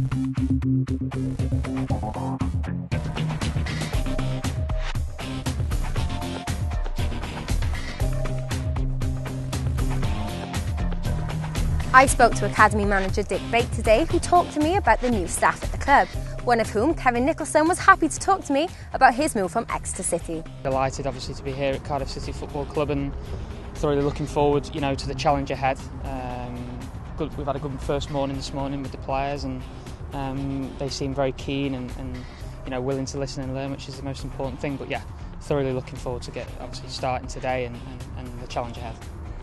I spoke to Academy manager Dick Bate today, who talked to me about the new staff at the club, one of whom, Kevin Nicholson, was happy to talk to me about his move from Exeter City. Delighted obviously to be here at Cardiff City Football Club and thoroughly looking forward, to the challenge ahead. We've had a good first morning this morning with the players, and they seem very keen and willing to listen and learn, which is the most important thing. But yeah, thoroughly looking forward to obviously starting today and the challenge ahead.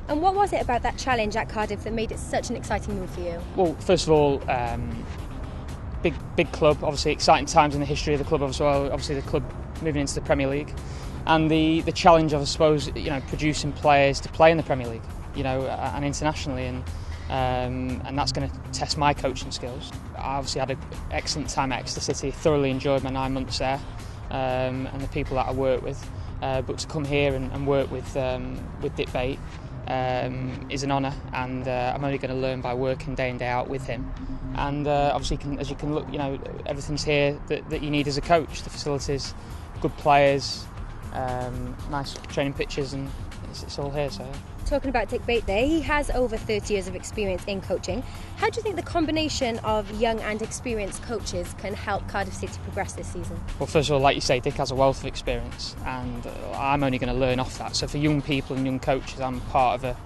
And what was it about that challenge at Cardiff that made it such an exciting move for you? Well, first of all, big club, obviously exciting times in the history of the club as well. Obviously the club moving into the Premier League, and the challenge of, I suppose, producing players to play in the Premier League, and internationally, and that's going to test my coaching skills. I obviously had an excellent time at Exeter City, thoroughly enjoyed my 9 months there, and the people that I work with. But to come here and work with Dick Bate is an honour, and I'm only going to learn by working day in day out with him. And obviously, as you can look, everything's here that you need as a coach. The facilities, good players, nice training pitches, and it's all here. So. Talking about Dick Bate there, he has over 30 years of experience in coaching. How do you think the combination of young and experienced coaches can help Cardiff City progress this season? Well, first of all, like you say, Dick has a wealth of experience, and I'm only going to learn off that. So for young people and young coaches, I'm part of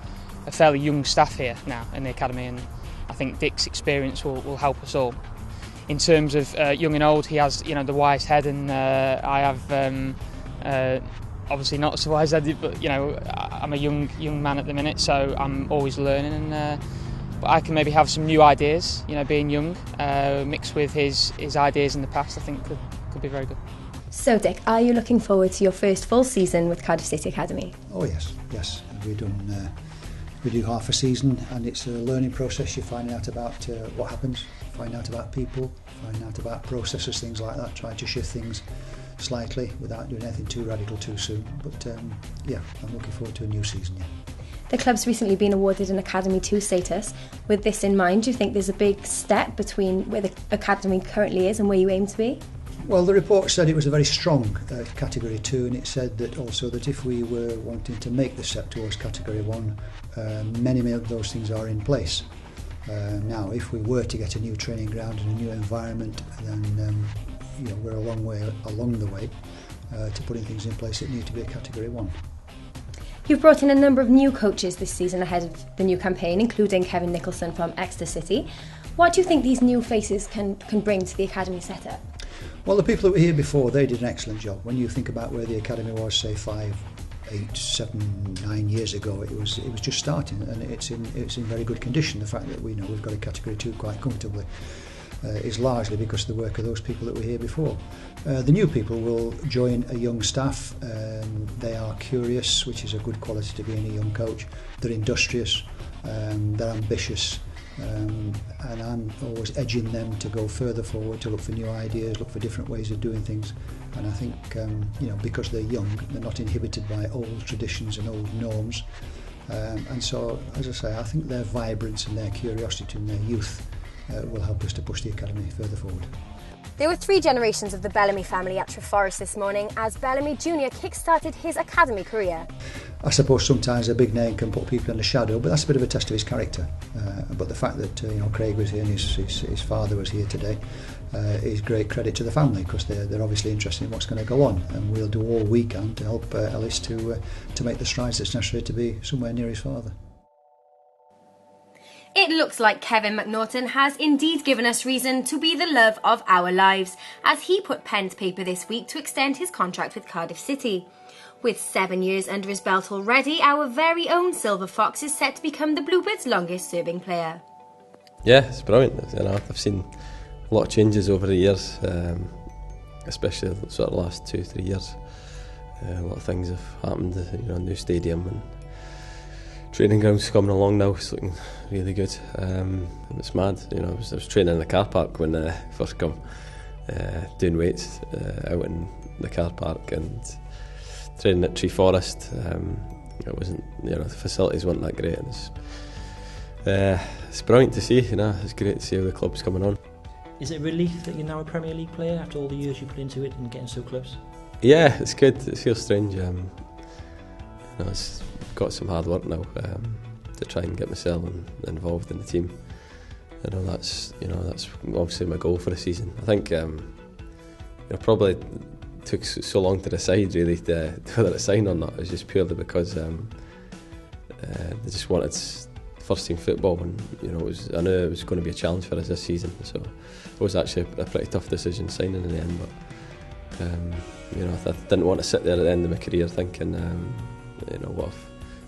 a fairly young staff here now in the academy, and I think Dick's experience will help us all. In terms of young and old, he has the wise head, and I have obviously not so wise-headed, but I'm a young man at the minute, so I'm always learning, but I can maybe have some new ideas, being young, mixed with his ideas in the past. I think could be very good. So Dick, are you looking forward to your first full season with Cardiff City Academy? Oh yes. We do half a season, and it's a learning process. You're finding out about what happens, finding out about people, finding out about processes, things like that, trying to shift things slightly without doing anything too radical too soon. But yeah, I'm looking forward to a new season. Yeah. The club's recently been awarded an Academy 2 status. With this in mind, do you think there's a big step between where the Academy currently is and where you aim to be? Well, the report said it was a very strong Category 2, and it said that also that if we were wanting to make the step towards Category 1, many of those things are in place. Now, if we were to get a new training ground and a new environment, then we're a long way along the way to putting things in place that need to be a Category 1. You've brought in a number of new coaches this season ahead of the new campaign, including Kevin Nicholson from Exeter City. What do you think these new faces can bring to the academy setup? Well, the people that were here before, they did an excellent job. When you think about where the academy was, say 5, 8, 7, 9 years ago, it was just starting, and it's in very good condition. The fact that we've got a Category 2 quite comfortably is largely because of the work of those people that were here before. The new people will join a young staff. They are curious, which is a good quality to being a young coach. They're industrious, they're ambitious, and I'm always edging them to go further forward, to look for new ideas, look for different ways of doing things. And I think because they're young, they're not inhibited by old traditions and old norms. And so, as I say, I think their vibrance and their curiosity and their youth will help us to push the academy further forward. There were 3 generations of the Bellamy family at Treforest this morning as Bellamy Jr. kick-started his academy career. I suppose sometimes a big name can put people in the shadow, but that's a bit of a test of his character. But the fact that Craig was here and his father was here today is great credit to the family, because they're obviously interested in what's going to go on, and we'll do all we can to help Ellis to make the strides that's necessary to be somewhere near his father. It looks like Kevin McNaughton has indeed given us reason to be the love of our lives, as he put pen to paper this week to extend his contract with Cardiff City. With 7 years under his belt already, our very own Silver Fox is set to become the Bluebirds' longest serving player. Yeah, it's brilliant. I've seen a lot of changes over the years, especially the sort of last 2-3 years. A lot of things have happened, new stadium and training grounds coming along now. It's looking really good. It's mad. I was training in the car park when I first come, doing weights out in the car park and training at Treforest. It wasn't, the facilities weren't that great. And it's brilliant to see. It's great to see how the club's coming on. Is it a relief that you're now a Premier League player after all the years you put into it and getting so close? Yeah, it's good. It feels strange. It's got some hard work now to try and get myself involved in the team. That's obviously my goal for the season. I think probably took so long to decide really whether to sign or not. It was just purely because they just wanted first team football, and I knew it was going to be a challenge for us this season. So it was actually a pretty tough decision signing in the end. But I didn't want to sit there at the end of my career thinking,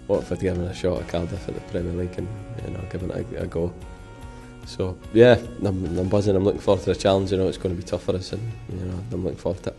what if I'd given a shot at Cardiff at the Premier League and given it a go. So yeah, I'm buzzing. I'm looking forward to the challenge. It's going to be tough for us, and I'm looking forward to it.